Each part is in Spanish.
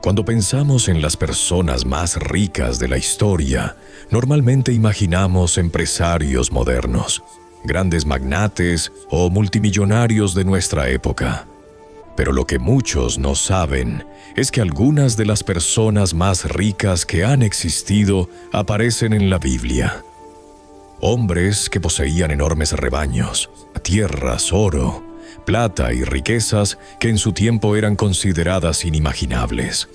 Cuando pensamos en las personas más ricas de la historia, normalmente imaginamos empresarios modernos, grandes magnates o multimillonarios de nuestra época. Pero lo que muchos no saben es que algunas de las personas más ricas que han existido aparecen en la Biblia. Hombres que poseían enormes rebaños, tierras, oro, plata y riquezas que en su tiempo eran consideradas inimaginables.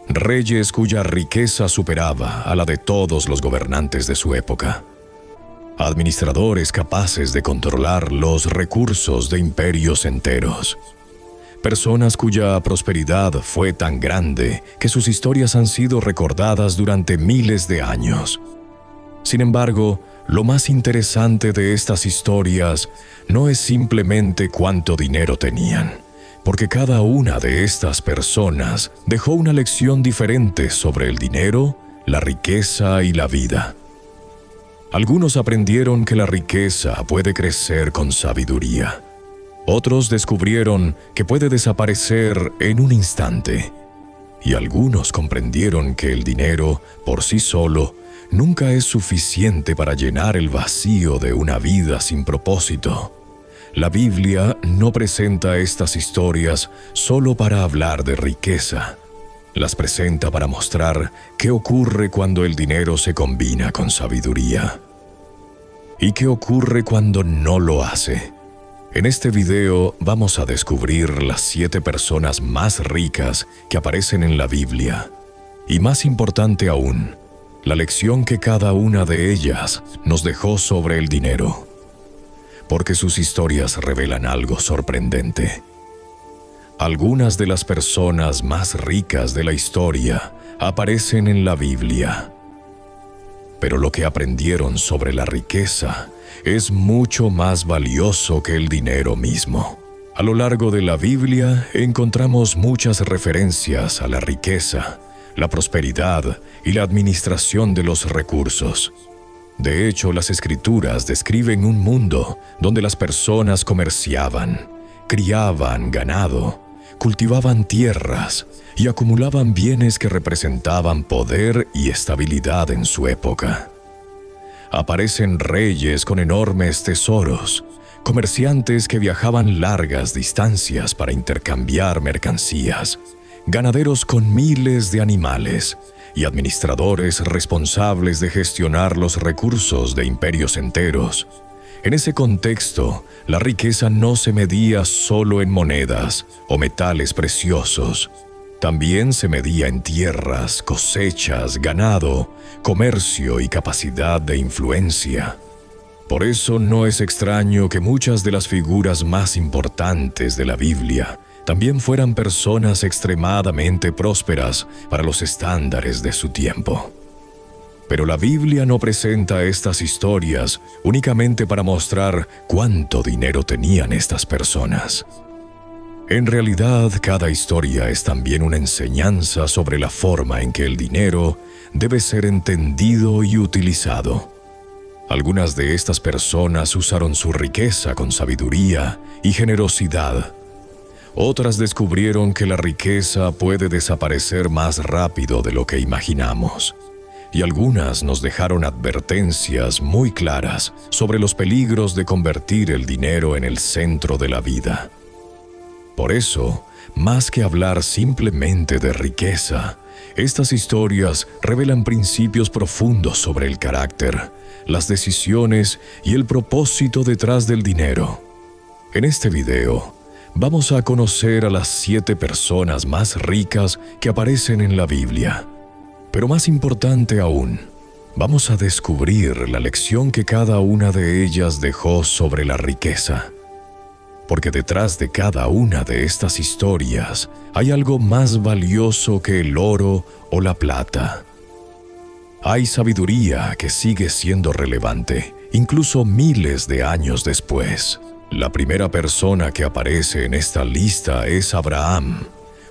Reyes cuya riqueza superaba a la de todos los gobernantes de su época. Administradores capaces de controlar los recursos de imperios enteros. Personas cuya prosperidad fue tan grande que sus historias han sido recordadas durante miles de años. Sin embargo, lo más interesante de estas historias no es simplemente cuánto dinero tenían, porque cada una de estas personas dejó una lección diferente sobre el dinero, la riqueza y la vida. Algunos aprendieron que la riqueza puede crecer con sabiduría. Otros descubrieron que puede desaparecer en un instante. Y algunos comprendieron que el dinero, por sí solo, nunca es suficiente para llenar el vacío de una vida sin propósito. La Biblia no presenta estas historias solo para hablar de riqueza. Las presenta para mostrar qué ocurre cuando el dinero se combina con sabiduría. ¿Y qué ocurre cuando no lo hace? En este video vamos a descubrir las 7 personas más ricas que aparecen en la Biblia. Y más importante aún, la lección que cada una de ellas nos dejó sobre el dinero. Porque sus historias revelan algo sorprendente. Algunas de las personas más ricas de la historia aparecen en la Biblia. Pero lo que aprendieron sobre la riqueza es mucho más valioso que el dinero mismo. A lo largo de la Biblia encontramos muchas referencias a la riqueza, la prosperidad y la administración de los recursos. De hecho, las Escrituras describen un mundo donde las personas comerciaban, criaban ganado, cultivaban tierras y acumulaban bienes que representaban poder y estabilidad en su época. Aparecen reyes con enormes tesoros, comerciantes que viajaban largas distancias para intercambiar mercancías, ganaderos con miles de animales y administradores responsables de gestionar los recursos de imperios enteros. En ese contexto, la riqueza no se medía solo en monedas o metales preciosos. También se medía en tierras, cosechas, ganado, comercio y capacidad de influencia. Por eso no es extraño que muchas de las figuras más importantes de la Biblia también fueran personas extremadamente prósperas para los estándares de su tiempo. Pero la Biblia no presenta estas historias únicamente para mostrar cuánto dinero tenían estas personas. En realidad, cada historia es también una enseñanza sobre la forma en que el dinero debe ser entendido y utilizado. Algunas de estas personas usaron su riqueza con sabiduría y generosidad. Otras descubrieron que la riqueza puede desaparecer más rápido de lo que imaginamos. Y algunas nos dejaron advertencias muy claras sobre los peligros de convertir el dinero en el centro de la vida. Por eso, más que hablar simplemente de riqueza, estas historias revelan principios profundos sobre el carácter, las decisiones y el propósito detrás del dinero. En este video, vamos a conocer a las 7 personas más ricas que aparecen en la Biblia. Pero más importante aún, vamos a descubrir la lección que cada una de ellas dejó sobre la riqueza. Porque detrás de cada una de estas historias hay algo más valioso que el oro o la plata. Hay sabiduría que sigue siendo relevante, incluso miles de años después. La primera persona que aparece en esta lista es Abraham,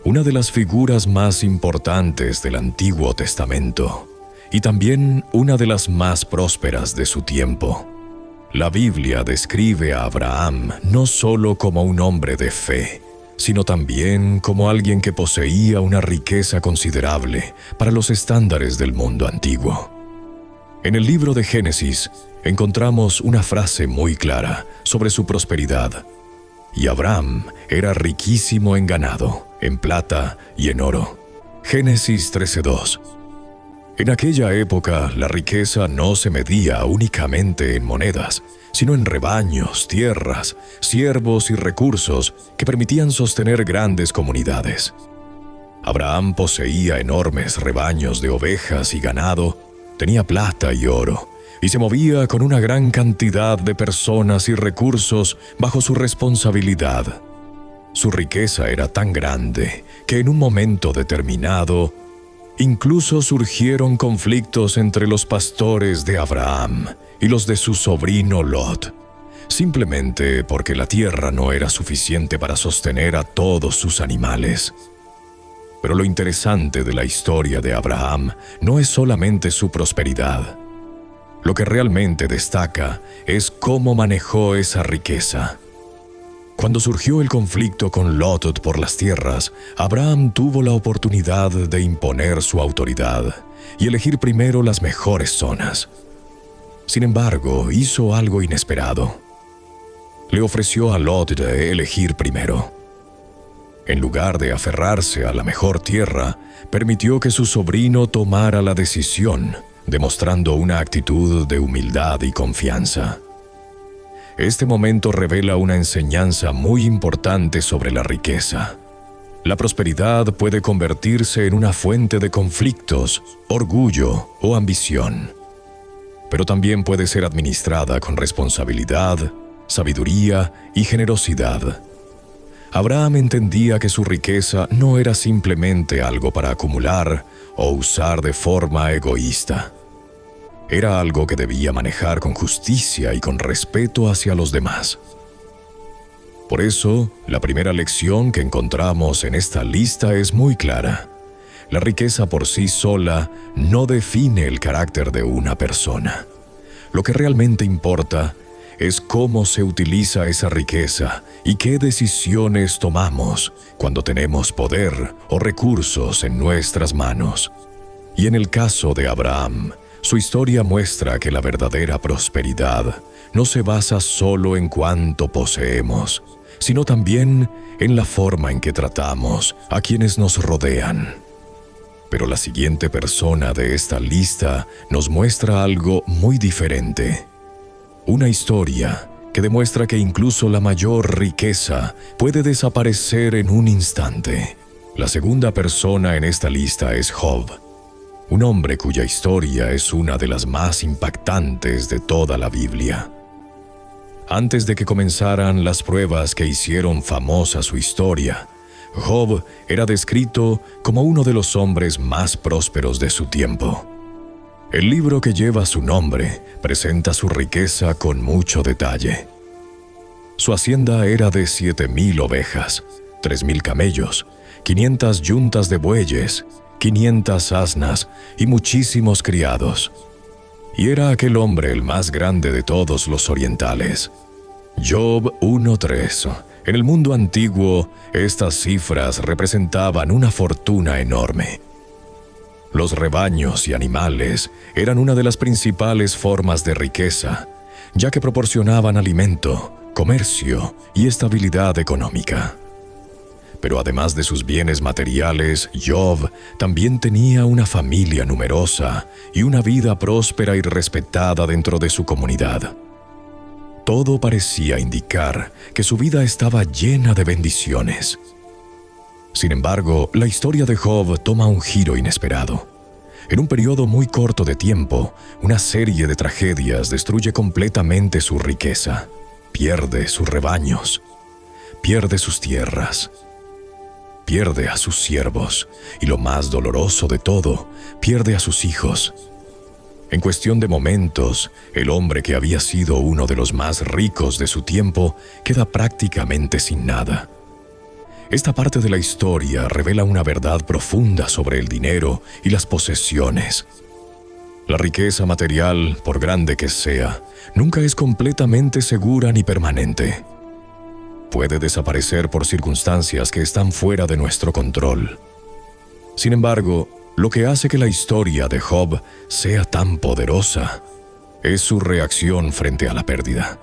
una de las figuras más importantes del Antiguo Testamento, y también una de las más prósperas de su tiempo. La Biblia describe a Abraham no solo como un hombre de fe, sino también como alguien que poseía una riqueza considerable para los estándares del mundo antiguo. En el libro de Génesis encontramos una frase muy clara sobre su prosperidad. Y Abraham era riquísimo en ganado, en plata y en oro. Génesis 13:2. En aquella época, la riqueza no se medía únicamente en monedas, sino en rebaños, tierras, siervos y recursos que permitían sostener grandes comunidades. Abraham poseía enormes rebaños de ovejas y ganado, tenía plata y oro, y se movía con una gran cantidad de personas y recursos bajo su responsabilidad. Su riqueza era tan grande que en un momento determinado, incluso surgieron conflictos entre los pastores de Abraham y los de su sobrino Lot, simplemente porque la tierra no era suficiente para sostener a todos sus animales. Pero lo interesante de la historia de Abraham no es solamente su prosperidad. Lo que realmente destaca es cómo manejó esa riqueza. Cuando surgió el conflicto con Lot por las tierras, Abraham tuvo la oportunidad de imponer su autoridad y elegir primero las mejores zonas. Sin embargo, hizo algo inesperado. Le ofreció a Lot de elegir primero. En lugar de aferrarse a la mejor tierra, permitió que su sobrino tomara la decisión, demostrando una actitud de humildad y confianza. Este momento revela una enseñanza muy importante sobre la riqueza. La prosperidad puede convertirse en una fuente de conflictos, orgullo o ambición, pero también puede ser administrada con responsabilidad, sabiduría y generosidad. Abraham entendía que su riqueza no era simplemente algo para acumular o usar de forma egoísta. Era algo que debía manejar con justicia y con respeto hacia los demás. Por eso, la primera lección que encontramos en esta lista es muy clara. La riqueza por sí sola no define el carácter de una persona. Lo que realmente importa es cómo se utiliza esa riqueza y qué decisiones tomamos cuando tenemos poder o recursos en nuestras manos. Y en el caso de Abraham, su historia muestra que la verdadera prosperidad no se basa solo en cuánto poseemos, sino también en la forma en que tratamos a quienes nos rodean. Pero la siguiente persona de esta lista nos muestra algo muy diferente. Una historia que demuestra que incluso la mayor riqueza puede desaparecer en un instante. La segunda persona en esta lista es Job, un hombre cuya historia es una de las más impactantes de toda la Biblia. Antes de que comenzaran las pruebas que hicieron famosa su historia, Job era descrito como uno de los hombres más prósperos de su tiempo. El libro que lleva su nombre presenta su riqueza con mucho detalle. Su hacienda era de 7,000 ovejas, 3,000 camellos, 500 yuntas de bueyes, 500 asnas y muchísimos criados. Y era aquel hombre el más grande de todos los orientales. Job 1:3. En el mundo antiguo, estas cifras representaban una fortuna enorme. Los rebaños y animales eran una de las principales formas de riqueza, ya que proporcionaban alimento, comercio y estabilidad económica. Pero además de sus bienes materiales, Job también tenía una familia numerosa y una vida próspera y respetada dentro de su comunidad. Todo parecía indicar que su vida estaba llena de bendiciones. Sin embargo, la historia de Job toma un giro inesperado. En un periodo muy corto de tiempo, una serie de tragedias destruye completamente su riqueza. Pierde sus rebaños, pierde sus tierras, pierde a sus siervos y, lo más doloroso de todo, pierde a sus hijos. En cuestión de momentos, el hombre que había sido uno de los más ricos de su tiempo queda prácticamente sin nada. Esta parte de la historia revela una verdad profunda sobre el dinero y las posesiones. La riqueza material, por grande que sea, nunca es completamente segura ni permanente. puede desaparecer por circunstancias que están fuera de nuestro control. Sin embargo, lo que hace que la historia de Job sea tan poderosa es su reacción frente a la pérdida.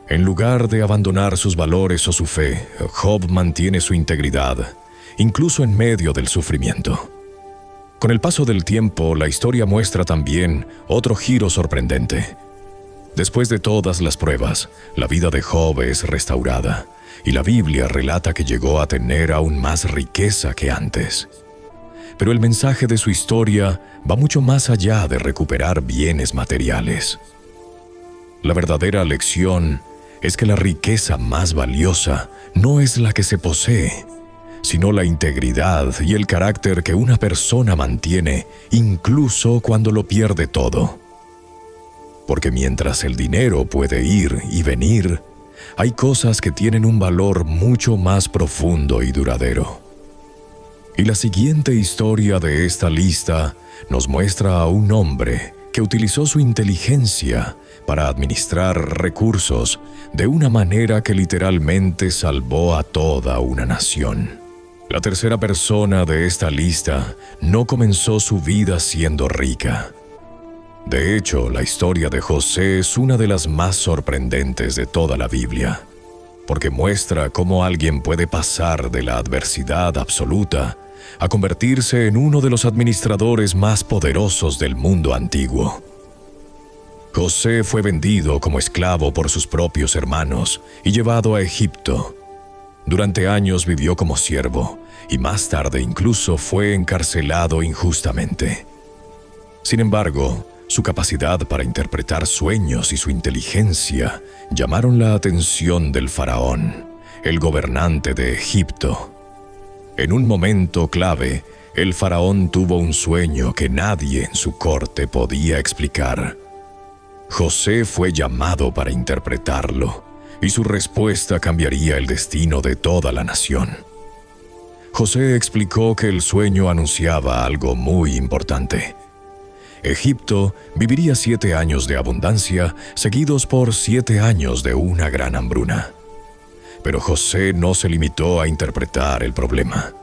En lugar de abandonar sus valores o su fe, Job mantiene su integridad, incluso en medio del sufrimiento. Con el paso del tiempo, la historia muestra también otro giro sorprendente. Después de todas las pruebas, la vida de Job es restaurada, y la Biblia relata que llegó a tener aún más riqueza que antes. Pero el mensaje de su historia va mucho más allá de recuperar bienes materiales. La verdadera lección es que la riqueza más valiosa no es la que se posee, sino la integridad y el carácter que una persona mantiene incluso cuando lo pierde todo. Porque mientras el dinero puede ir y venir, hay cosas que tienen un valor mucho más profundo y duradero. Y la siguiente historia de esta lista nos muestra a un hombre que utilizó su inteligencia para administrar recursos de una manera que literalmente salvó a toda una nación. La tercera persona de esta lista no comenzó su vida siendo rica. De hecho, la historia de José es una de las más sorprendentes de toda la Biblia, porque muestra cómo alguien puede pasar de la adversidad absoluta a convertirse en uno de los administradores más poderosos del mundo antiguo. José fue vendido como esclavo por sus propios hermanos y llevado a Egipto. Durante años vivió como siervo y más tarde incluso fue encarcelado injustamente. Sin embargo, su capacidad para interpretar sueños y su inteligencia llamaron la atención del faraón, el gobernante de Egipto. En un momento clave, el faraón tuvo un sueño que nadie en su corte podía explicar. José fue llamado para interpretarlo, y su respuesta cambiaría el destino de toda la nación. José explicó que el sueño anunciaba algo muy importante. Egipto viviría 7 años de abundancia, seguidos por 7 años de una gran hambruna. Pero José no se limitó a interpretar el problema.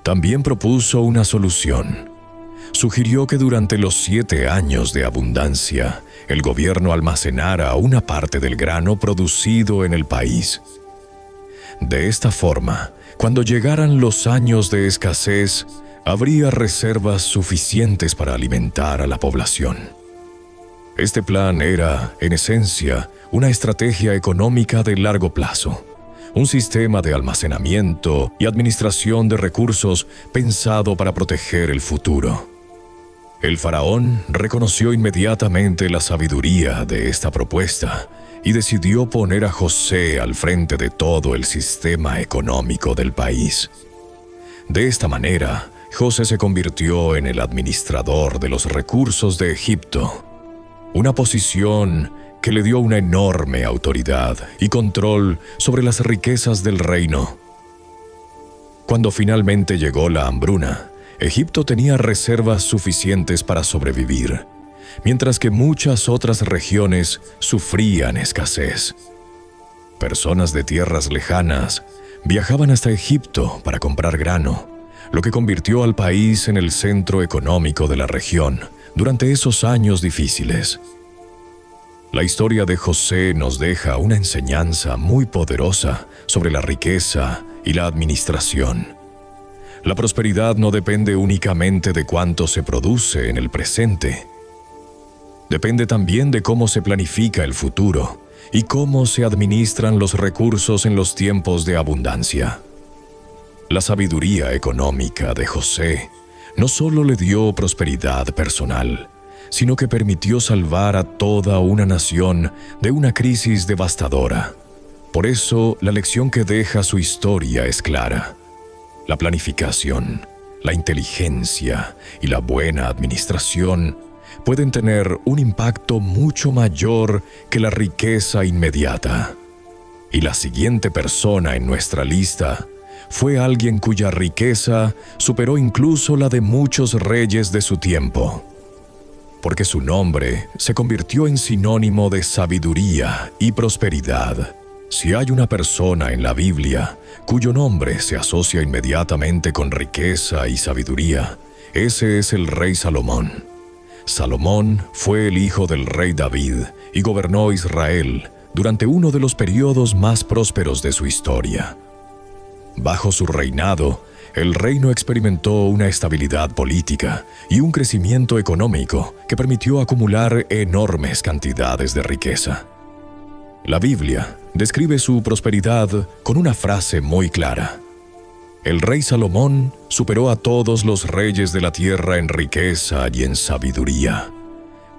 También propuso una solución. Sugirió que durante los 7 años de abundancia, el gobierno almacenara una parte del grano producido en el país. De esta forma, cuando llegaran los años de escasez, habría reservas suficientes para alimentar a la población. Este plan era, en esencia, una estrategia económica de largo plazo, un sistema de almacenamiento y administración de recursos pensado para proteger el futuro. El faraón reconoció inmediatamente la sabiduría de esta propuesta y decidió poner a José al frente de todo el sistema económico del país. De esta manera, José se convirtió en el administrador de los recursos de Egipto, una posición que le dio una enorme autoridad y control sobre las riquezas del reino. Cuando finalmente llegó la hambruna, Egipto tenía reservas suficientes para sobrevivir, mientras que muchas otras regiones sufrían escasez. Personas de tierras lejanas viajaban hasta Egipto para comprar grano, lo que convirtió al país en el centro económico de la región durante esos años difíciles. La historia de José nos deja una enseñanza muy poderosa sobre la riqueza y la administración. La prosperidad no depende únicamente de cuánto se produce en el presente. Depende también de cómo se planifica el futuro y cómo se administran los recursos en los tiempos de abundancia. La sabiduría económica de José no solo le dio prosperidad personal, sino que permitió salvar a toda una nación de una crisis devastadora. Por eso, la lección que deja su historia es clara. La planificación, la inteligencia y la buena administración pueden tener un impacto mucho mayor que la riqueza inmediata. Y la siguiente persona en nuestra lista fue alguien cuya riqueza superó incluso la de muchos reyes de su tiempo, porque su nombre se convirtió en sinónimo de sabiduría y prosperidad. Si hay una persona en la Biblia cuyo nombre se asocia inmediatamente con riqueza y sabiduría, ese es el rey Salomón. Salomón fue el hijo del rey David y gobernó Israel durante uno de los periodos más prósperos de su historia. Bajo su reinado, el reino experimentó una estabilidad política y un crecimiento económico que permitió acumular enormes cantidades de riqueza. La Biblia describe su prosperidad con una frase muy clara. El rey Salomón superó a todos los reyes de la tierra en riqueza y en sabiduría.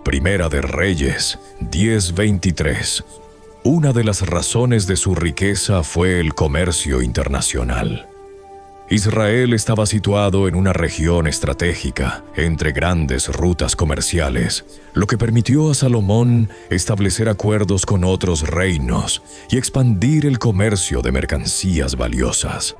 Primera de Reyes 10:23. Una de las razones de su riqueza fue el comercio internacional. Israel estaba situado en una región estratégica entre grandes rutas comerciales, lo que permitió a Salomón establecer acuerdos con otros reinos y expandir el comercio de mercancías valiosas.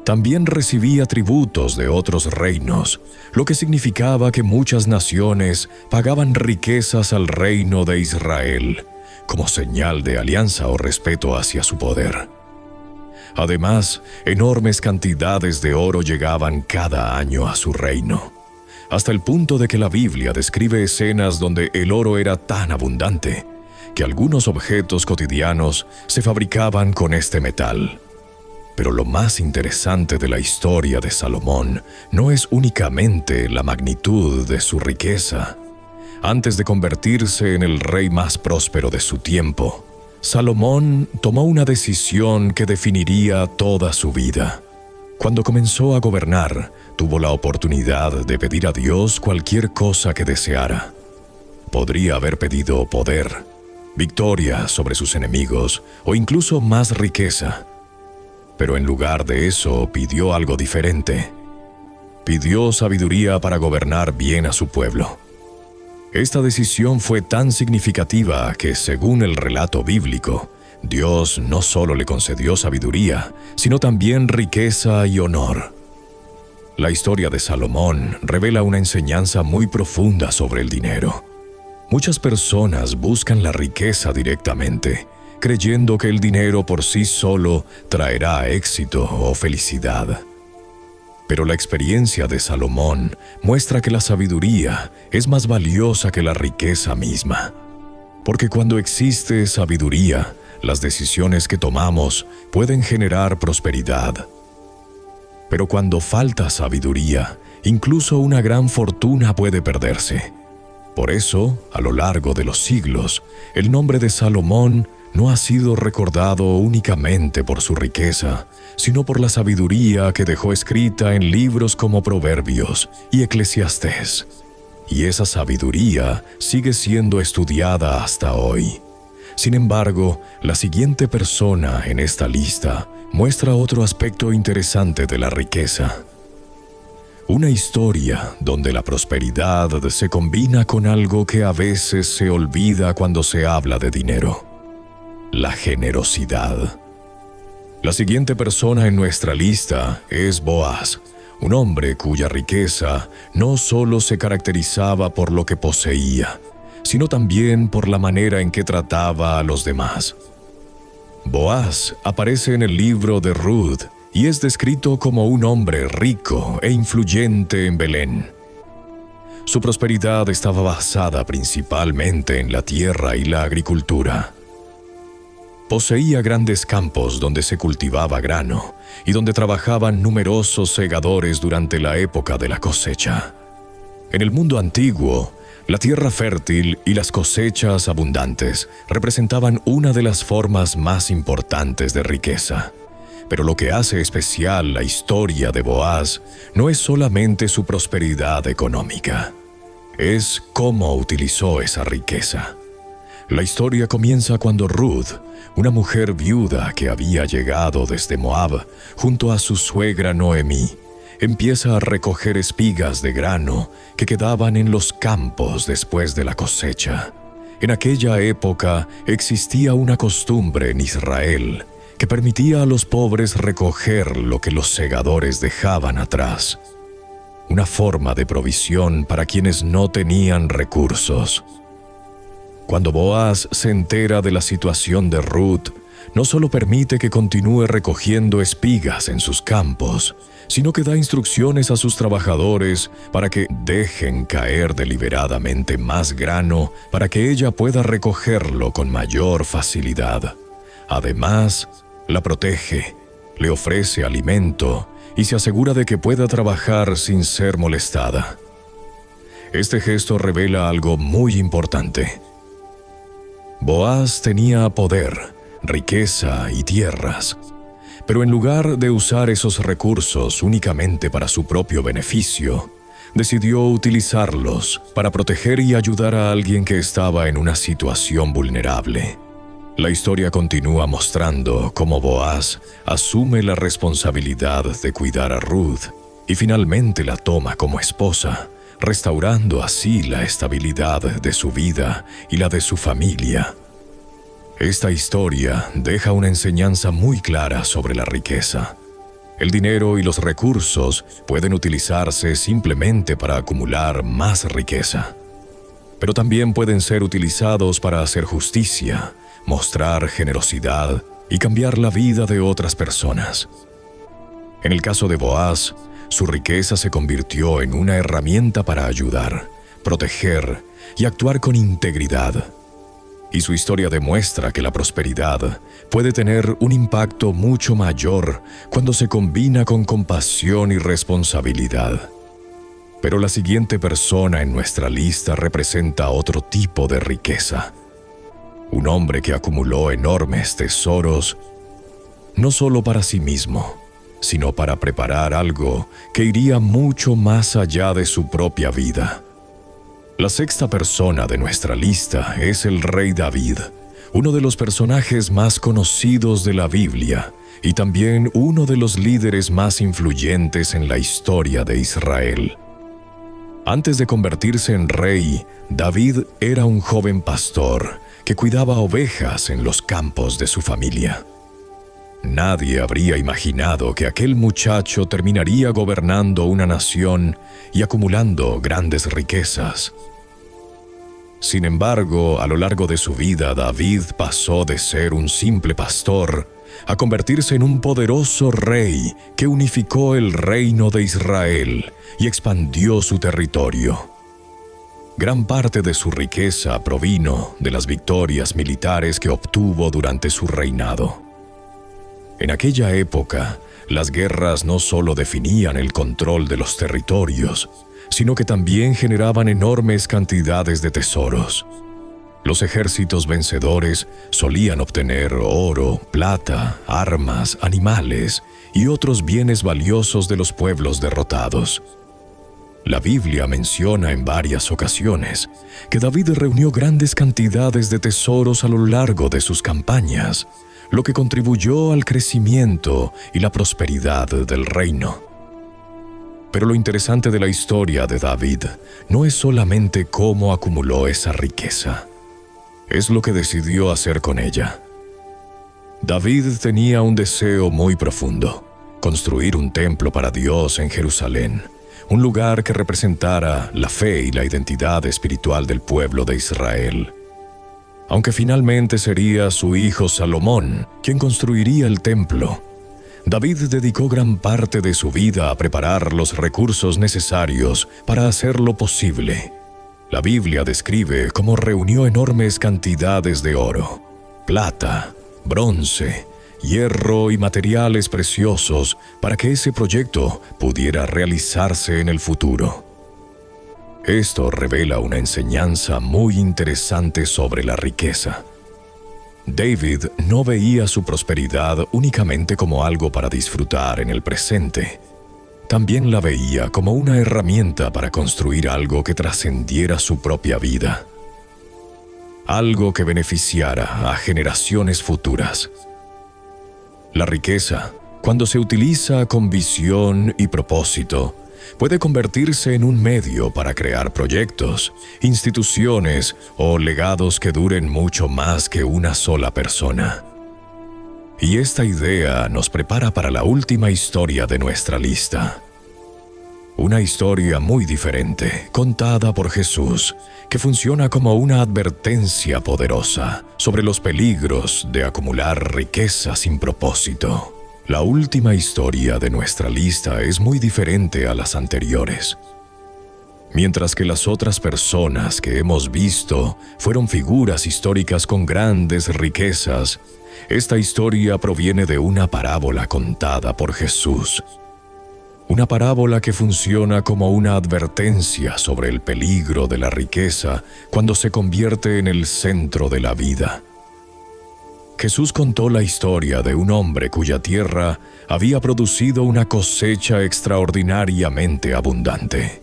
También recibía tributos de otros reinos, lo que significaba que muchas naciones pagaban riquezas al reino de Israel, como señal de alianza o respeto hacia su poder. Además, enormes cantidades de oro llegaban cada año a su reino, hasta el punto de que la Biblia describe escenas donde el oro era tan abundante que algunos objetos cotidianos se fabricaban con este metal. Pero lo más interesante de la historia de Salomón no es únicamente la magnitud de su riqueza. Antes de convertirse en el rey más próspero de su tiempo, Salomón tomó una decisión que definiría toda su vida. Cuando comenzó a gobernar, tuvo la oportunidad de pedir a Dios cualquier cosa que deseara. Podría haber pedido poder, victoria sobre sus enemigos o incluso más riqueza. Pero en lugar de eso pidió algo diferente. Pidió sabiduría para gobernar bien a su pueblo. Esta decisión fue tan significativa que, según el relato bíblico, Dios no solo le concedió sabiduría, sino también riqueza y honor. La historia de Salomón revela una enseñanza muy profunda sobre el dinero. Muchas personas buscan la riqueza directamente, creyendo que el dinero por sí solo traerá éxito o felicidad. Pero la experiencia de Salomón muestra que la sabiduría es más valiosa que la riqueza misma. Porque cuando existe sabiduría, las decisiones que tomamos pueden generar prosperidad. Pero cuando falta sabiduría, incluso una gran fortuna puede perderse. Por eso, a lo largo de los siglos, el nombre de Salomón no ha sido recordado únicamente por su riqueza, sino por la sabiduría que dejó escrita en libros como Proverbios y Eclesiastés. Y esa sabiduría sigue siendo estudiada hasta hoy. Sin embargo, la siguiente persona en esta lista muestra otro aspecto interesante de la riqueza. Una historia donde la prosperidad se combina con algo que a veces se olvida cuando se habla de dinero: la generosidad. La siguiente persona en nuestra lista es Boaz, un hombre cuya riqueza no solo se caracterizaba por lo que poseía, sino también por la manera en que trataba a los demás. Boaz aparece en el libro de Ruth y es descrito como un hombre rico e influyente en Belén. Su prosperidad estaba basada principalmente en la tierra y la agricultura. Poseía grandes campos donde se cultivaba grano y donde trabajaban numerosos segadores durante la época de la cosecha. En el mundo antiguo, la tierra fértil y las cosechas abundantes representaban una de las formas más importantes de riqueza. Pero lo que hace especial la historia de Boaz no es solamente su prosperidad económica, es cómo utilizó esa riqueza. La historia comienza cuando Ruth, una mujer viuda que había llegado desde Moab junto a su suegra Noemí, empieza a recoger espigas de grano que quedaban en los campos después de la cosecha. En aquella época existía una costumbre en Israel que permitía a los pobres recoger lo que los segadores dejaban atrás. Una forma de provisión para quienes no tenían recursos. Cuando Boaz se entera de la situación de Ruth, no solo permite que continúe recogiendo espigas en sus campos, sino que da instrucciones a sus trabajadores para que dejen caer deliberadamente más grano para que ella pueda recogerlo con mayor facilidad. Además, la protege, le ofrece alimento y se asegura de que pueda trabajar sin ser molestada. Este gesto revela algo muy importante. Boaz tenía poder, riqueza y tierras, pero en lugar de usar esos recursos únicamente para su propio beneficio, decidió utilizarlos para proteger y ayudar a alguien que estaba en una situación vulnerable. La historia continúa mostrando cómo Boaz asume la responsabilidad de cuidar a Ruth y finalmente la toma como esposa, restaurando así la estabilidad de su vida y la de su familia. Esta historia deja una enseñanza muy clara sobre la riqueza. El dinero y los recursos pueden utilizarse simplemente para acumular más riqueza, pero también pueden ser utilizados para hacer justicia, mostrar generosidad y cambiar la vida de otras personas. En el caso de Boaz, su riqueza se convirtió en una herramienta para ayudar, proteger y actuar con integridad. Y su historia demuestra que la prosperidad puede tener un impacto mucho mayor cuando se combina con compasión y responsabilidad. Pero la siguiente persona en nuestra lista representa otro tipo de riqueza. Un hombre que acumuló enormes tesoros, no solo para sí mismo, sino para preparar algo que iría mucho más allá de su propia vida. La sexta persona de nuestra lista es el rey David, uno de los personajes más conocidos de la Biblia y también uno de los líderes más influyentes en la historia de Israel. Antes de convertirse en rey, David era un joven pastor que cuidaba ovejas en los campos de su familia. Nadie habría imaginado que aquel muchacho terminaría gobernando una nación y acumulando grandes riquezas. Sin embargo, a lo largo de su vida, David pasó de ser un simple pastor a convertirse en un poderoso rey que unificó el reino de Israel y expandió su territorio. Gran parte de su riqueza provino de las victorias militares que obtuvo durante su reinado. En aquella época, las guerras no solo definían el control de los territorios, sino que también generaban enormes cantidades de tesoros. Los ejércitos vencedores solían obtener oro, plata, armas, animales y otros bienes valiosos de los pueblos derrotados. La Biblia menciona en varias ocasiones que David reunió grandes cantidades de tesoros a lo largo de sus campañas, lo que contribuyó al crecimiento y la prosperidad del reino. Pero lo interesante de la historia de David no es solamente cómo acumuló esa riqueza, es lo que decidió hacer con ella. David tenía un deseo muy profundo: construir un templo para Dios en Jerusalén, un lugar que representara la fe y la identidad espiritual del pueblo de Israel. Aunque finalmente sería su hijo Salomón quien construiría el templo, David dedicó gran parte de su vida a preparar los recursos necesarios para hacerlo posible. La Biblia describe cómo reunió enormes cantidades de oro, plata, bronce, hierro y materiales preciosos para que ese proyecto pudiera realizarse en el futuro. Esto revela una enseñanza muy interesante sobre la riqueza. David no veía su prosperidad únicamente como algo para disfrutar en el presente. También la veía como una herramienta para construir algo que trascendiera su propia vida. Algo que beneficiara a generaciones futuras. La riqueza, cuando se utiliza con visión y propósito, puede convertirse en un medio para crear proyectos, instituciones o legados que duren mucho más que una sola persona. Y esta idea nos prepara para la última historia de nuestra lista. Una historia muy diferente, contada por Jesús, que funciona como una advertencia poderosa sobre los peligros de acumular riqueza sin propósito. La última historia de nuestra lista es muy diferente a las anteriores. Mientras que las otras personas que hemos visto fueron figuras históricas con grandes riquezas, esta historia proviene de una parábola contada por Jesús. Una parábola que funciona como una advertencia sobre el peligro de la riqueza cuando se convierte en el centro de la vida. Jesús contó la historia de un hombre cuya tierra había producido una cosecha extraordinariamente abundante.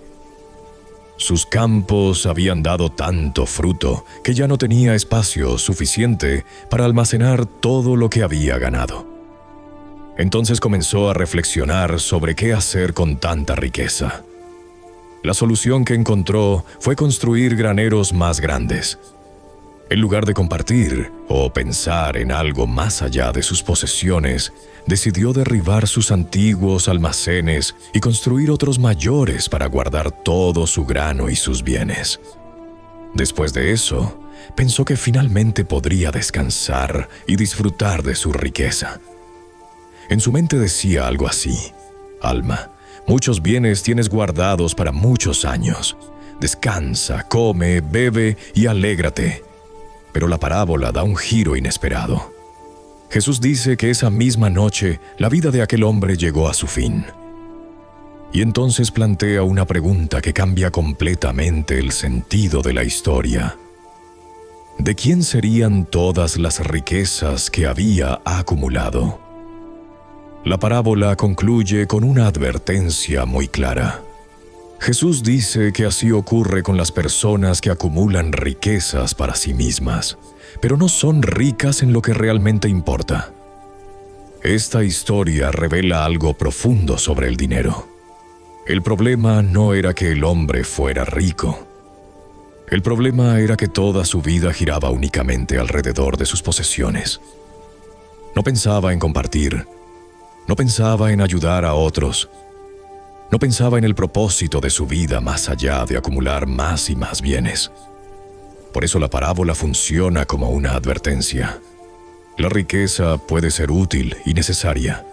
Sus campos habían dado tanto fruto que ya no tenía espacio suficiente para almacenar todo lo que había ganado. Entonces comenzó a reflexionar sobre qué hacer con tanta riqueza. La solución que encontró fue construir graneros más grandes. En lugar de compartir o pensar en algo más allá de sus posesiones, decidió derribar sus antiguos almacenes y construir otros mayores para guardar todo su grano y sus bienes. Después de eso, pensó que finalmente podría descansar y disfrutar de su riqueza. En su mente decía algo así: «Alma, muchos bienes tienes guardados para muchos años. Descansa, come, bebe y alégrate». Pero la parábola da un giro inesperado. Jesús dice que esa misma noche la vida de aquel hombre llegó a su fin. Y entonces plantea una pregunta que cambia completamente el sentido de la historia. ¿De quién serían todas las riquezas que había acumulado? La parábola concluye con una advertencia muy clara. Jesús dice que así ocurre con las personas que acumulan riquezas para sí mismas, pero no son ricas en lo que realmente importa. Esta historia revela algo profundo sobre el dinero. El problema no era que el hombre fuera rico. El problema era que toda su vida giraba únicamente alrededor de sus posesiones. No pensaba en compartir. No pensaba en ayudar a otros. No pensaba en el propósito de su vida más allá de acumular más y más bienes. Por eso la parábola funciona como una advertencia. La riqueza puede ser útil y necesaria,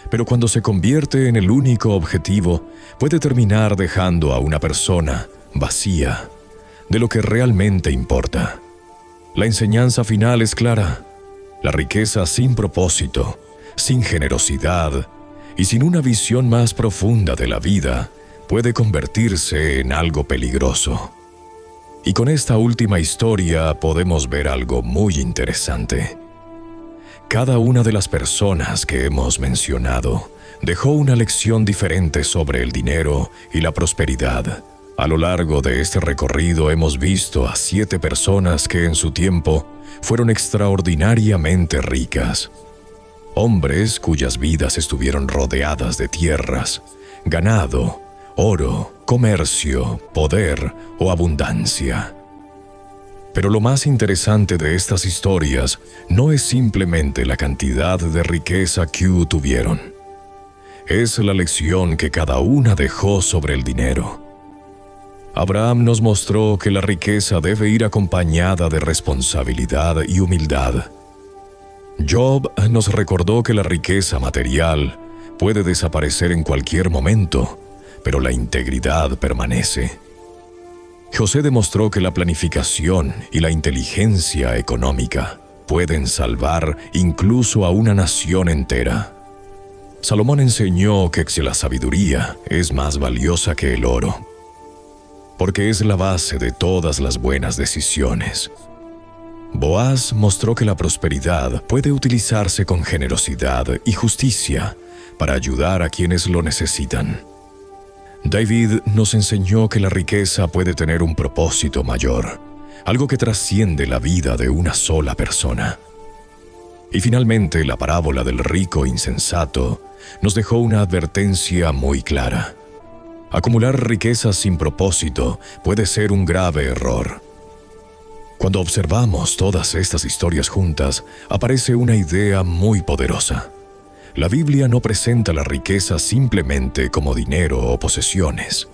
pero cuando se convierte en el único objetivo, puede terminar dejando a una persona vacía de lo que realmente importa. La enseñanza final es clara: la riqueza sin propósito, sin generosidad y sin una visión más profunda de la vida puede convertirse en algo peligroso. Y con esta última historia podemos ver algo muy interesante. Cada una de las personas que hemos mencionado dejó una lección diferente sobre el dinero y la prosperidad. A lo largo de este recorrido hemos visto a 7 personas que en su tiempo fueron extraordinariamente ricas. Hombres cuyas vidas estuvieron rodeadas de tierras, ganado, oro, comercio, poder o abundancia. Pero lo más interesante de estas historias no es simplemente la cantidad de riqueza que tuvieron. Es la lección que cada una dejó sobre el dinero. Abraham nos mostró que la riqueza debe ir acompañada de responsabilidad y humildad. Job nos recordó que la riqueza material puede desaparecer en cualquier momento, pero la integridad permanece. José demostró que la planificación y la inteligencia económica pueden salvar incluso a una nación entera. Salomón enseñó que la sabiduría es más valiosa que el oro, porque es la base de todas las buenas decisiones. Boaz mostró que la prosperidad puede utilizarse con generosidad y justicia para ayudar a quienes lo necesitan. David nos enseñó que la riqueza puede tener un propósito mayor, algo que trasciende la vida de una sola persona. Y finalmente, la parábola del rico insensato nos dejó una advertencia muy clara. Acumular riquezas sin propósito puede ser un grave error. Cuando observamos todas estas historias juntas, aparece una idea muy poderosa. La Biblia no presenta la riqueza simplemente como dinero o posesiones.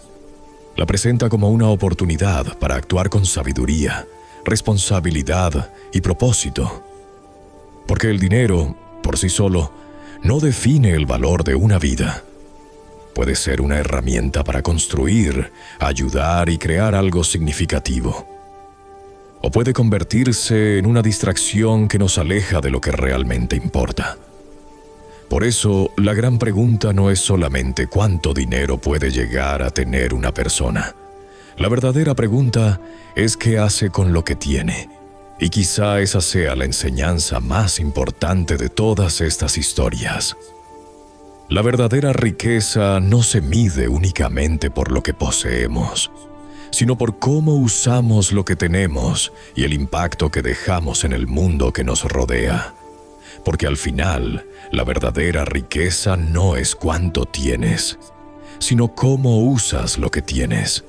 La presenta como una oportunidad para actuar con sabiduría, responsabilidad y propósito. Porque el dinero, por sí solo, no define el valor de una vida. Puede ser una herramienta para construir, ayudar y crear algo significativo. O puede convertirse en una distracción que nos aleja de lo que realmente importa. Por eso, la gran pregunta no es solamente cuánto dinero puede llegar a tener una persona. La verdadera pregunta es qué hace con lo que tiene. Y quizá esa sea la enseñanza más importante de todas estas historias. La verdadera riqueza no se mide únicamente por lo que poseemos, sino por cómo usamos lo que tenemos y el impacto que dejamos en el mundo que nos rodea. Porque al final, la verdadera riqueza no es cuánto tienes, sino cómo usas lo que tienes.